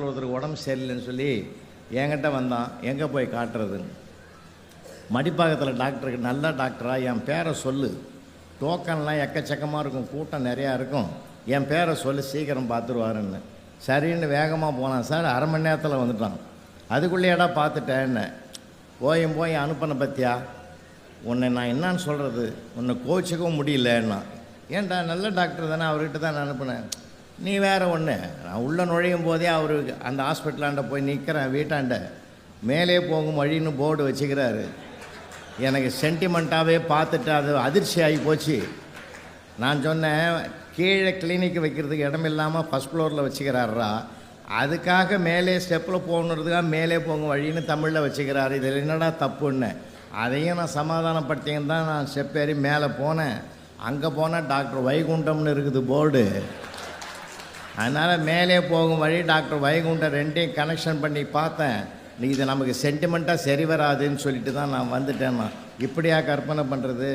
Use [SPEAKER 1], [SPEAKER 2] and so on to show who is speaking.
[SPEAKER 1] ஒருத்தருக்கு உடம்பு சரியில்லைன்னு சொல்லி என்கிட்ட வந்தான். எங்கே போய் காட்டுறதுன்னு. மடிப்பாக்கத்தில் டாக்டருக்கு, நல்ல டாக்டரா என் பேரை சொல்லு, டோக்கன்லாம் எக்கச்சக்கமாக இருக்கும், கூட்டம் நிறையா இருக்கும், என் பேரை சொல்லி சீக்கிரம் பார்த்துருவாருன்னு. சரின்னு வேகமாக போனான். சார் 1/2 மணி நேரத்தில் வந்துட்டான். அதுக்குள்ளேயேடா பார்த்துட்டேன்னு. போய் அனுப்பின பற்றியா, உன்னை நான் என்னான்னு சொல்கிறது, உன்னை கோச்சிக்கவும் முடியலன்னா. ஏன்டா நல்ல டாக்டர் தானே, அவர்கிட்ட தான் நான் அனுப்புனேன். நீ வேறு ஒன்று. நான் உள்ளே நுழையும் போதே அவர் அந்த ஹாஸ்பிட்டலாண்ட போய் நிற்கிறேன், வீட்டாண்ட மேலே போகும் வழின்னு போர்டு வச்சுக்கிறாரு. எனக்கு சென்டிமெண்ட்டாகவே பார்த்துட்டு அது அதிர்ச்சி ஆகி போச்சு. நான் சொன்னேன், கீழே கிளினிக் வைக்கிறதுக்கு இடம் இல்லாமல் ஃபஸ்ட் ஃப்ளோரில் வச்சுக்கிறாரா, அதுக்காக மேலே ஸ்டெப்பில் போகணுன்றதுக்காக மேலே போகும் வழின்னு தமிழில் வச்சுக்கிறாரு, இதில் என்னடா தப்புன்னு. அதையும் நான் சமாதானப்படுத்தின்னு தான் நான் ஸ்டெப் ஏறி மேலே போனேன். அங்கே போனால் டாக்டர் வைகுண்டம்னு இருக்குது போர்டு. அதனால் மேலே போகும் வழி டாக்டர் வைகுண்டம் ரெண்டையும் கனெக்ஷன் பண்ணி பார்த்தேன். இது நமக்கு சென்டிமெண்ட்டாக சரி வராதுன்னு சொல்லிட்டு தான் நான் வந்துட்டேன். நான் இப்படியா கற்பனை பண்ணுறது?